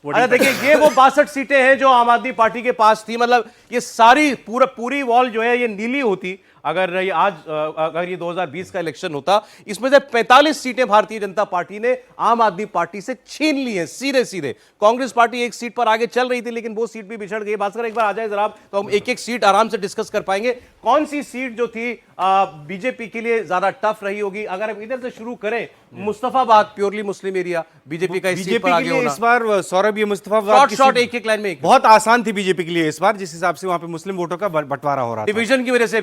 अरे देखिए, ये वो 62 सीटें हैं जो आम आदमी पार्टी के पास थी। मतलब ये सारी पूरी वॉल जो है ये नीली होती अगर ये अगर ये 2020 का इलेक्शन होता। इसमें से 45 सीटें भारतीय जनता पार्टी ने आम आदमी पार्टी से छीन ली हैं सीधे सीधे। कांग्रेस पार्टी एक सीट पर आगे चल रही थी, लेकिन वो सीट भी बिछड़ गई। भास्कर एक बार आ जाए जरा, तो हम एक एक सीट आराम से डिस्कस कर पाएंगे। कौन सी सीट जो थी बीजेपी के लिए ज्यादा टफ रही होगी? अगर हम इधर से शुरू करें, मुस्तफाबाद प्योरली मुस्लिम एरिया, बीजेपी का इस सीट पर आगे होना। इस बार सौरभ, ये मुस्तफाबाद शॉर्ट एक लाइन में बहुत आसान थी बीजेपी के लिए इस बार, जिस हिसाब से वहां पे मुस्लिम वोटों का बंटवारा हो रहा था, डिवीजन की वजह से।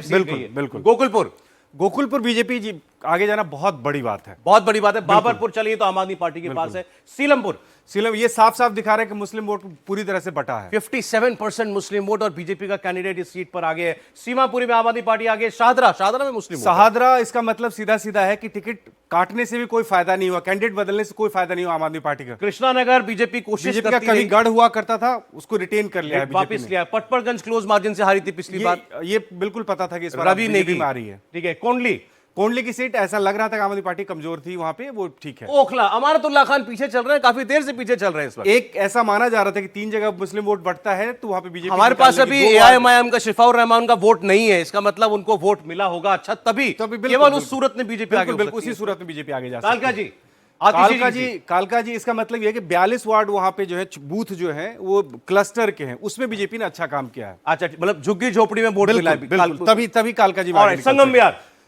बिल्कुल। गोकुलपुर बीजेपी जी आगे जाना बहुत बड़ी बात है, बहुत बड़ी बात है। बाबरपुर चलिए तो आम आदमी पार्टी के पास है। सीलमपुर ये साफ साफ दिखा रहा है कि मुस्लिम वोट पूरी तरह से बटा है। 57% मुस्लिम वोट और बीजेपी का कैंडिडेट इस सीट पर आगे है। सीमापुरी में आम आदमी पार्टी आगे। शाहदरा में मुस्लिम शाहदरा, इसका मतलब सीधा सीधा है कि टिकट काटने से भी कोई फायदा नहीं हुआ, कैंडिडेट बदलने से कोई फायदा नहीं हुआ आम आदमी पार्टी का। कृष्णानगर बीजेपी कोशिश का कभी गढ़ हुआ करता था, उसको रिटेन कर लिया है, वापस लिया। पटपरगंज क्लोज मार्जिन से हारी थी पिछली बार, ये बिल्कुल पता था कि इस बार रवि नेगी आ रही है। ठीक है। कोंडली की सीट ऐसा लग रहा था कि आम आदमी पार्टी कमजोर थी वहां पे, वो ठीक है। ओखला अमानतुल्लाह खान पीछे चल रहे हैं, काफी देर से पीछे चल रहे हैं इस वक्त। एक ऐसा माना जा रहा था कि 3 जगह मुस्लिम वोट बढ़ता है तो वहां पे बीजेपी, हमारे पास अभी एआईएमआईएम का शिफाउर रहमान का वोट नहीं है, इसका मतलब उनको वोट मिला होगा। अच्छा, तभी केवल उस सूरत में बीजेपी आगे, बिल्कुल उसी सूरत में बीजेपी आगे जा सकती है। कालका जी, इसका मतलब यह है कि 42 वार्ड वहां पे जो है, बूथ जो है वो क्लस्टर के हैं, उसमें बीजेपी ने अच्छा काम किया है। अच्छा, मतलब झुग्गी झोपड़ी में वोट मिला है, तभी कालका जी।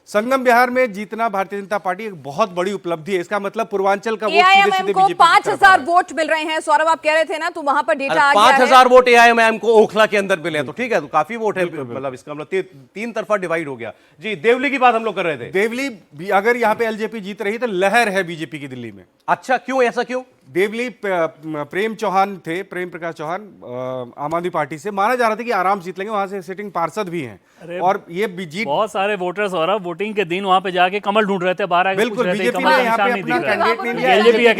संगम बिहार में जीतना भारतीय जनता पार्टी एक बहुत बड़ी उपलब्धि है। इसका मतलब पूर्वांचल का वोट सीधे को 5000 वोट मिल रहे हैं। सौरभ, आप कह रहे थे ना, तो वहां पर डेटा आ गया है। 5000 वोट एआईएमआईएम को ओखला के अंदर मिले, तो ठीक है, तो काफी वोट है। मतलब इसका मतलब 3 तरफा डिवाइड हो गया जी। देवली की बात हम लोग कर रहे थे। देवली अगर यहाँ पे एलजेपी जीत रही तो लहर है बीजेपी की दिल्ली में। अच्छा, क्यों? ऐसा क्यों? देवली प्रेम प्रकाश चौहान आम आदमी पार्टी से, माना जा रहा था कि आराम जीत लेंगे, वहां से सिटिंग पार्षद भी हैं और ये जीत। बहुत सारे वोटर्स और वोटिंग के दिन वहां पे जाके कमल ढूंढ रहे थे बाहर। बिल्कुल, बीजेपी ने यहाँ पे अपना कैंडिडेट नहीं लिया,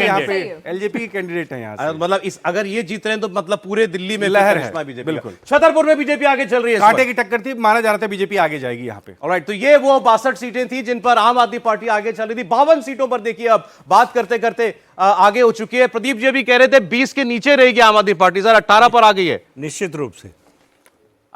एलजेपी के कैंडिडेट है यहाँ से। मतलब अगर ये जीत रहे हैं तो मतलब पूरे दिल्ली में लहर है बीजेपी। बिल्कुल। छतरपुर में बीजेपी आगे चल रही है, कांटे की टक्कर थी, माना जा रहा था बीजेपी आगे जाएगी यहाँ पे। ऑलराइट, तो ये वो 62 सीटें थी जिन पर आम आदमी पार्टी आगे चल रही थी। 52 सीटों पर देखिए अब बात करते करते आगे हो चुकी है। प्रदीप जी अभी कह रहे थे 20 के नीचे रहेगी आम आदमी पार्टी, सर 18 पर आ गई है। निश्चित रूप से।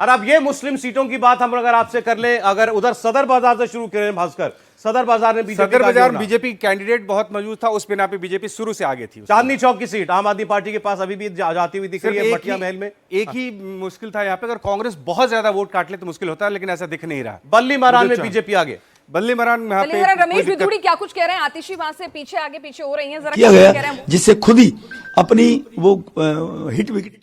और अब ये मुस्लिम सीटों की बात हम अगर आपसे कर ले, अगर उधर सदर बाजार से शुरू करें भास्कर, सदर बाजार में बीजेपी कैंडिडेट बहुत मौजूद था, उस बिना पे बीजेपी शुरू से आगे थी। चांदनी चौक की सीट आम आदमी पार्टी के पास अभी भी जाती हुई दिख रही है, मटिया महल में। एक ही मुश्किल था यहाँ पे, अगर कांग्रेस बहुत ज्यादा वोट काट ले तो मुश्किल होता है, लेकिन ऐसा दिख नहीं रहा। बल्ली महाराज में बीजेपी आगे। बल्ली महाराज रमेश बिधूड़ी क्या कुछ कह रहे हैं? आतिशी वहां से पीछे आगे पीछे हो रही हैं, जरा किया गया, जिससे खुद ही अपनी वो हिट विकेट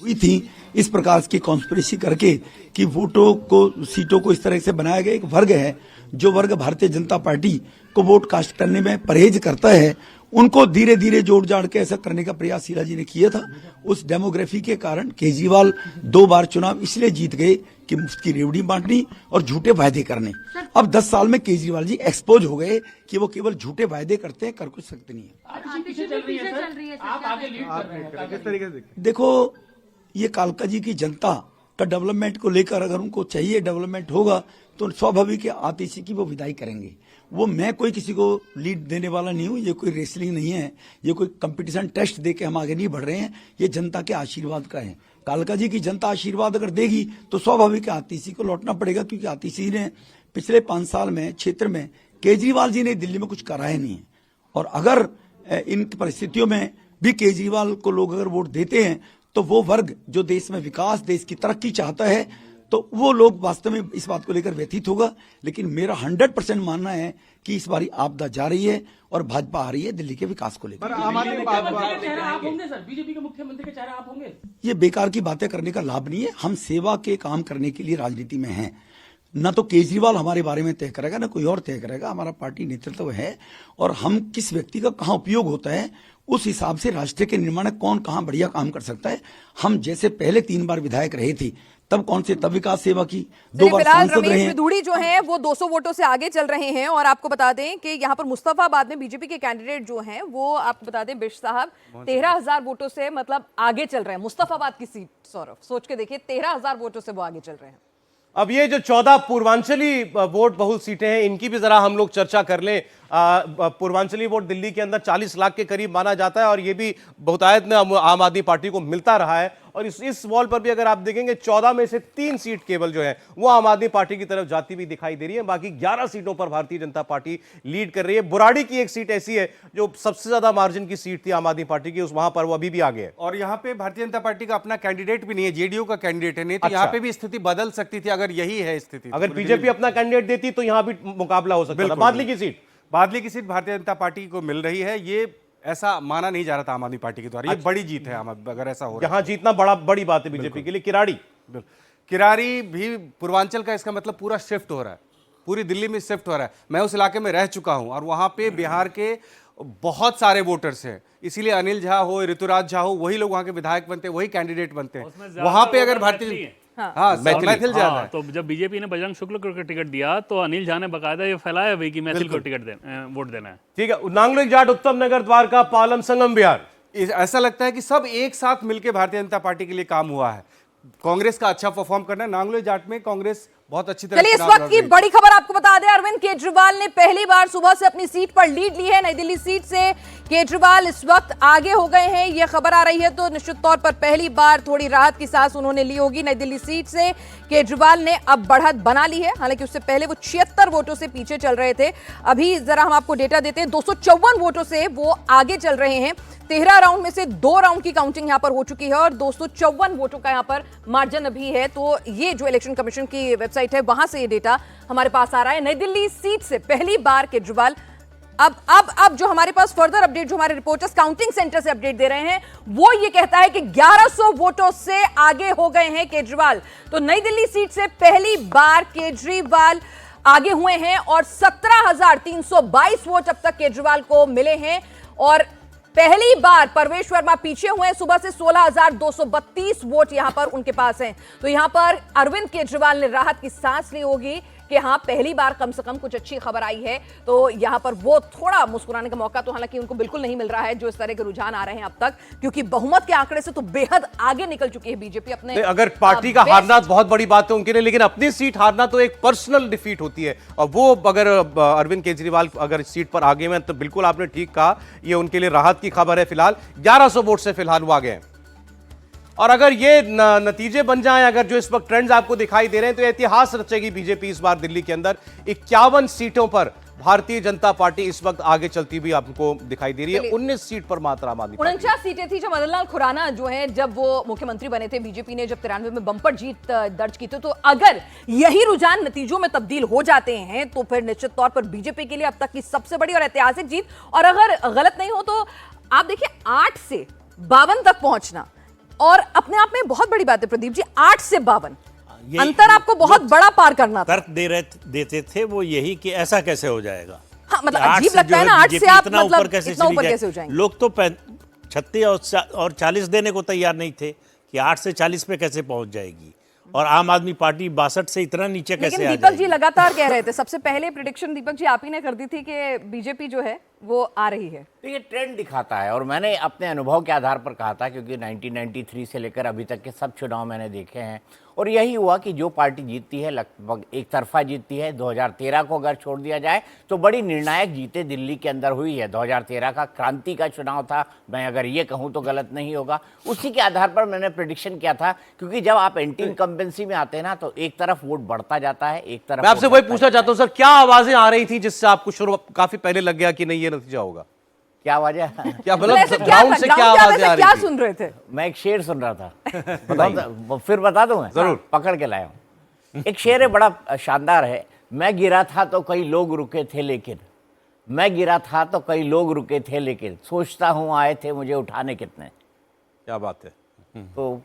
हुई थी, इस प्रकार की कॉन्स्पिरेसी करके कि वोटों को, सीटों को इस तरह से बनाया गया। एक वर्ग है जो वर्ग भारतीय जनता पार्टी को वोट कास्ट करने में परहेज करता है, उनको धीरे धीरे जोड़ जाड़ के ऐसा करने का प्रयास शीला जी ने किया था। उस डेमोग्राफी के कारण केजरीवाल 2 बार चुनाव इसलिए जीत गए कि मुफ्त की रेवड़ी बांटनी और झूठे वायदे करने। अब 10 साल में केजरीवाल जी एक्सपोज हो गए कि वो केवल झूठे वायदे करते हैं, कर कुछ सकते नहीं है। देखो, ये कालका जी की जनता का डेवलपमेंट को लेकर अगर उनको चाहिए डेवलपमेंट होगा तो स्वाभाविक है आतिशी की वो विदाई करेंगे। वो मैं कोई किसी को लीड देने वाला नहीं हूं, ये कोई रेसलिंग नहीं है, ये कोई कंपटीशन टेस्ट दे के हम आगे नहीं बढ़ रहे हैं, ये जनता के आशीर्वाद का है। कालका जी की जनता आशीर्वाद अगर देगी तो स्वाभाविक है आतिशी को लौटना पड़ेगा, क्योंकि आतिशी ने पिछले 5 साल में क्षेत्र में केजरीवाल जी ने दिल्ली में कुछ कराया नहीं है। और अगर इन परिस्थितियों में भी केजरीवाल को लोग अगर वोट देते हैं तो वो वर्ग जो देश में विकास, देश की तरक्की चाहता है, तो वो लोग वास्तव में इस बात को लेकर व्यथित होगा। लेकिन मेरा 100% मानना है कि इस बारी आपदा जा रही है और भाजपा आ रही है दिल्ली के विकास को लेकर। बीजेपी के मुख्यमंत्री के चेहरा आप होंगे? ये बेकार की बातें करने का लाभ नहीं है। हम सेवा के काम करने के लिए राजनीति में हैं। न तो केजरीवाल हमारे बारे में तय करेगा, न कोई और तय करेगा। हमारा पार्टी नेतृत्व है और हम किस व्यक्ति का कहां उपयोग होता है उस हिसाब से राष्ट्र के निर्माण में कौन कहां बढ़िया काम कर सकता है। हम जैसे पहले 3 बार विधायक रहे थे, तब कौन से तब विकास सेवा की, 2 बार सांसद रहे। रमेश बिधूड़ी जो हैं वो 200 वोटों से आगे चल रहे हैं। और आपको बता दें कि यहाँ पर मुस्तफाबाद में बीजेपी के कैंडिडेट जो हैं वो, आपको बता दें बिश साहब, 13,000 वोटों से मतलब आगे चल रहे हैं। मुस्तफाबाद की सीट, सौरभ सोच के देखिए, 13,000 वोटों से वो आगे चल रहे हैं। अब ये जो 14 पूर्वांचली वोट बहुल सीटें हैं, इनकी भी जरा हम लोग चर्चा कर लें। पूर्वांचली वोट दिल्ली के अंदर 40 लाख के करीब माना जाता है और ये भी बहुतायत में आम आदमी पार्टी को मिलता रहा है। और इस वॉल पर भी अगर आप देखेंगे 14 में से 3 सीट केवल जो है वो आम आदमी पार्टी की तरफ जाती हुई दिखाई दे रही है। बाकी 11 सीटों पर भारतीय जनता पार्टी लीड कर रही है। बुराड़ी की एक सीट ऐसी है जो सबसे ज्यादा मार्जिन की सीट थी आम आदमी पार्टी की, उस वहां पर वो अभी भी आगे है। और यहाँ पे भारतीय जनता पार्टी का अपना कैंडिडेट भी नहीं है, जेडीयू का कैंडिडेट है, नहीं तो अच्छा। यहाँ पे भी स्थिति बदल सकती थी अगर यही है स्थिति। अगर बीजेपी अपना कैंडिडेट देती तो यहां भी मुकाबला हो सकता था। बादली की सीट, बादली की सीट भारतीय जनता पार्टी को मिल रही है, ये ऐसा माना नहीं जा रहा था आम आदमी पार्टी के द्वारा। ये बड़ी जीत है अगर ऐसा हो रहा है। यहां जीतना बड़ी बात है बीजेपी के लिए। किराड़ी, किरारी भी पूर्वांचल का, इसका मतलब पूरा शिफ्ट हो रहा है, पूरी दिल्ली में शिफ्ट हो रहा है। मैं उस इलाके में रह चुका हूं और वहां पे बिहार के बहुत सारे वोटर्स हैं, इसीलिए अनिल झा हो, ऋतुराज झा हो, वही लोग वहां के विधायक बनते हैं, वही कैंडिडेट बनते हैं। वहां पे अगर भारतीय मैथिल ज्यादा है। तो जब बीजेपी ने बजरंग शुक्ल को टिकट दिया तो अनिल झा ने बकायदा ये फैलाया भी कि मैथिल को वोट देना है। ठीक है। नांगलोई जाट, उत्तम नगर, द्वारका, पालम, संगम विहार, ऐसा लगता है कि सब एक साथ मिलकर भारतीय जनता पार्टी के लिए काम हुआ है। कांग्रेस का अच्छा परफॉर्म करना है, नांगलोई जाट में कांग्रेस बहुत अच्छी तरह। चलिए इस वक्त की बड़ी खबर आपको बता दें, अरविंद केजरीवाल ने पहली बार सुबह से अपनी सीट पर लीड ली है। नई दिल्ली सीट से केजरीवाल इस वक्त आगे हो गए हैं, यह खबर आ रही है। तो निश्चित तौर पर पहली बार थोड़ी राहत की सांस उन्होंने ली होगी। नई दिल्ली सीट से केजरीवाल ने अब बढ़त बना ली है, हालांकि उससे पहले वो 76 वोटों से पीछे चल रहे थे। अभी जरा हम आपको डेटा देते हैं, 254 वोटों से वो आगे चल रहे हैं। 13 राउंड में से 2 राउंड की काउंटिंग यहां पर हो चुकी है और 254 वोटों का यहां पर मार्जिन अभी है। तो ये जो इलेक्शन कमीशन की वेबसाइट है वहां से ये डेटा हमारे पास आ रहा है। नई दिल्ली सीट से पहली बार केजरीवाल अब जो हमारे पास फर्दर अपडेट, जो हमारे रिपोर्टर्स काउंटिंग सेंटर से अपडेट दे रहे हैं, वो ये कहता है कि 1100 वोटों से आगे हो गए हैं केजरीवाल। तो नई दिल्ली सीट से पहली बार केजरीवाल आगे हुए हैं और 17,322 वोट अब तक केजरीवाल को मिले हैं। और पहली बार परवेश वर्मा पीछे हुए, सुबह से 16,232 वोट यहां पर उनके पास हैं। तो यहां पर अरविंद केजरीवाल ने राहत की सांस ली होगी कि हाँ, पहली बार कम से कम कुछ अच्छी खबर आई है। तो यहां पर वो थोड़ा मुस्कुराने का मौका तो हालांकि उनको बिल्कुल नहीं मिल रहा है, जो इस तरह के रुझान आ रहे हैं अब तक, क्योंकि बहुमत के आंकड़े से तो बेहद आगे निकल चुकी है बीजेपी अपने। अगर पार्टी का हारना बहुत बड़ी बात है उनके लिए, लेकिन अपनी सीट हारना तो एक पर्सनल डिफीट होती है। और वो अगर अरविंद केजरीवाल अगर इस सीट पर आगे हैं तो बिल्कुल आपने ठीक कहा, ये उनके लिए राहत की खबर है। फिलहाल 1100 वोट से फिलहाल वो आगे हैं। और अगर ये नतीजे बन जाएं, अगर जो इस वक्त ट्रेंड्स आपको दिखाई दे रहे हैं, तो इतिहास रचेगी बीजेपी इस बार दिल्ली के अंदर। 51 सीटों पर भारतीय जनता पार्टी इस वक्त आगे चलती हुई आपको दिखाई दे रही है। 19 सीट पर मात्र आम आदमी 49 सीटें थी जो मदन लाल खुराना जो है जब वो मुख्यमंत्री बने थे, बीजेपी ने जब 93 में बंपर जीत दर्ज की थी। तो अगर यही रुझान नतीजों में तब्दील हो जाते हैं तो फिर निश्चित तौर पर बीजेपी के लिए अब तक की सबसे बड़ी और ऐतिहासिक जीत। और अगर गलत नहीं हो तो आप देखिए 8 से 52 तक पहुंचना और अपने आप में बहुत बड़ी बात है प्रदीप जी। 8 से 52 अंतर आपको बहुत बड़ा पार करना था। तर्क देते थे वो यही कि ऐसा कैसे हो जाएगा। हाँ, मतलब अजीब लगता है ना, 8 से आप मतलब ऊपर कैसे हो जाएंगे। लोग तो 36 और 40 देने को तैयार नहीं थे कि 8 से 40 पे कैसे पहुंच जाएगी, और आम आदमी पार्टी 62 से इतना नीचे कैसे आ जाएगी। दीपक जी लगातार कह रहे थे, सबसे पहले प्रेडिक्शन दीपक जी आप ही ने कर दी थी कि बीजेपी जो है वो आ रही है। तो ये ट्रेंड दिखाता है, और मैंने अपने अनुभव के आधार पर कहा था, क्योंकि 1993 से लेकर अभी तक के सब चुनाव मैंने देखे हैं, और यही हुआ कि जो पार्टी जीतती है लगभग एक तरफा जीतती है। 2013 को अगर छोड़ दिया जाए तो बड़ी निर्णायक जीतें दिल्ली के अंदर हुई है। 2013 का क्रांति का चुनाव था, मैं अगर ये कहूँ तो गलत नहीं होगा। उसी के आधार पर मैंने प्रेडिक्शन किया था, क्योंकि जब आप एंटी इनकम्बेंसी में आते हैं ना तो एक तरफ वोट बढ़ता जाता है, एक तरफ। मैं आपसे वही पूछना चाहता हूं सर, क्या आवाजें आ रही थी जिससे आपको शुरू काफी पहले लग गया कि नहीं ये नतीजा होगा? क्या वजह? क्या मतलब ऐसा क्या ग्राउंड था? से क्या ग्राउंड आवाजें आ पे क्या रही थी? सुन रहे थे? मैं एक शेर सुन रहा था, फिर बता दूं मैं? जरूर। पकड़ के लाया हूं। एक शेर है, बड़ा शानदार है। मैं गिरा था तो कई लोग रुके थे लेकिन, मैं गिरा था तो कई लोग रुके थे लेकिन, सोचता हूं आए थे मुझे उठाने कितने। क्या बात है। तो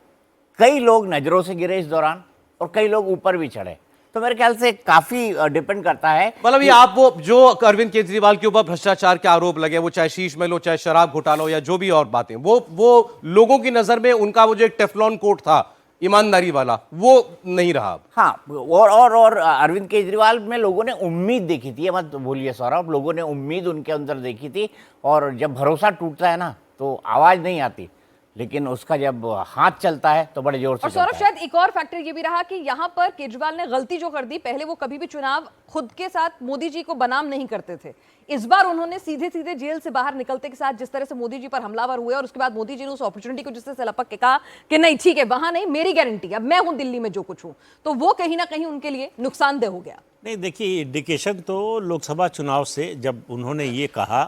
कई लोग नजरों से गिरे इस दौरान और कई लोग ऊपर भी चढ़े। तो मेरे ख्याल से काफी डिपेंड करता है। मतलब ये आप वो जो अरविंद केजरीवाल के ऊपर भ्रष्टाचार के आरोप लगे, वो चाहे शीश महल हो, चाहे शराब घोटाला हो, या जो भी और बातें, वो लोगों की नजर में उनका वो जो एक टेफ्लॉन कोट था ईमानदारी वाला, वो नहीं रहा। हाँ, और अरविंद केजरीवाल में लोगों ने उम्मीद देखी थी, मत भूलिए सौरभ, लोगों ने उम्मीद उनके अंदर देखी थी। और जब भरोसा टूटता है ना तो आवाज नहीं आती। लेकिन उसका जब हाथ चलता है तो बड़े जोर से और सौरभ चलता है। शायद एक और फैक्टर ये भी रहा कि यहाँ पर केजरीवाल ने गलती जो कर दी, पहले वो कभी भी चुनाव खुद के साथ मोदी जी को बनाम नहीं करते थे। इस बार उन्होंने सीधे सीधे जेल से बाहर निकलते के साथ जिस तरह से मोदी जी पर हमलावर हुए और उसके बाद मोदी जी ने उस अपॉर्चुनिटी को जिससे लपक के कहा कि नहीं ठीक है, वहां नहीं, मेरी गारंटी, अब मैं हूं दिल्ली में जो कुछ हूं, तो वो कहीं ना कहीं उनके लिए नुकसानदेह हो गया। नहीं, देखिए इंडिकेशन तो लोकसभा चुनाव से जब उन्होंने ये कहा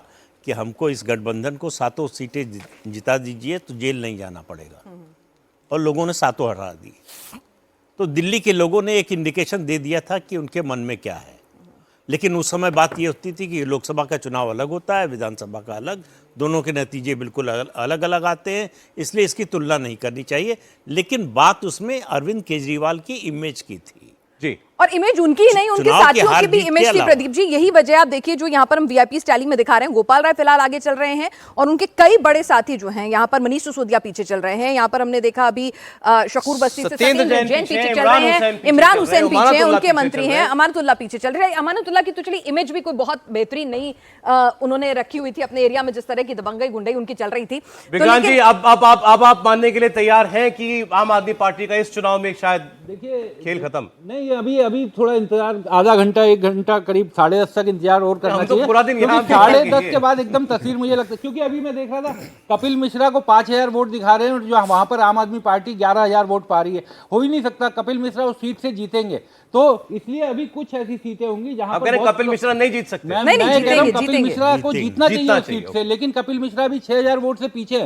कि हमको इस गठबंधन को 7 सीटें जिता दीजिए तो जेल नहीं जाना पड़ेगा, और लोगों ने 7 हरा दी, तो दिल्ली के लोगों ने एक इंडिकेशन दे दिया था कि उनके मन में क्या है। लेकिन उस समय बात ये होती थी कि लोकसभा का चुनाव अलग होता है, विधानसभा का अलग, दोनों के नतीजे बिल्कुल अलग अलग आते हैं, इसलिए इसकी तुलना नहीं करनी चाहिए। लेकिन बात उसमें अरविंद केजरीवाल की इमेज की थी जी। और इमेज उनकी ही नहीं, उनके चुनाव की साथियों की हार भी जीत के इमेज थी अलावा। प्रदीप जी। यही वजह आप देखिए जो यहाँ पर हम वीआईपी स्टाइलिंग में दिखा रहे हैं, गोपाल राय फिलहाल आगे चल रहे हैं और उनके कई बड़े साथी जो हैं, यहाँ पर मनीष सिसोदिया पीछे चल रहे हैं, यहाँ पर हमने देखा अभी शकूर बस्ती से सत्येंद्र सत्येंद्र जैन जैन पीछे पीछे चल इमरान रहे हुसैन हैं, पीछे इमरान चल रहे हुसैन हैं, पीछे हैं, अमानतुल्लाह उनके पीछे मंत्री चल रहे हैं, हैं। अमानतुल्लाह पीछे चल रहे हैं। अमानतुल्लाह की तो चलिए इमेज भी कोई बहुत बेहतरीन नहीं उन्होंने रखी हुई थी अपने एरिया में, जिस तरह की दबंगई गुंडई उनकी चल रही थी। तो विक्रांत जी, लेकिन अब आप मानने के लिए तैयार हैं कि आम आदमी पार्टी का इस चुनाव में शायद देखिए खेल खत्म? नहीं, अभी थोड़ा इंतजार, आधा घंटा 1 घंटा करीब 10:30 तक इंतजार और करना हम तो चाहिए, पूरा दिन यहाँ क्योंकि बैठे 10:30 हैं। के बाद एकदम तस्वीर मुझे लगता है, क्योंकि अभी मैं देख रहा था कपिल मिश्रा को 5000 वोट दिखा रहे हैं और जो वहां पर आम आदमी पार्टी 11000 वोट पा रही है। हो ही नहीं सकता, कपिल मिश्रा उस सीट से जीतेंगे, तो इसलिए अभी कुछ ऐसी सीटें होंगी जहां आप पर कह रहे हैं बहुत कपिल मिश्रा नहीं जीत सकते? मैं नहीं, कह रहा हूं जीतेंगे, कपिल जीतेंगे। मिश्रा को जीतना चाहिए जीतना उस सीट चाहिए, से, लेकिन कपिल मिश्रा भी 6000 वोट से पीछे हैं।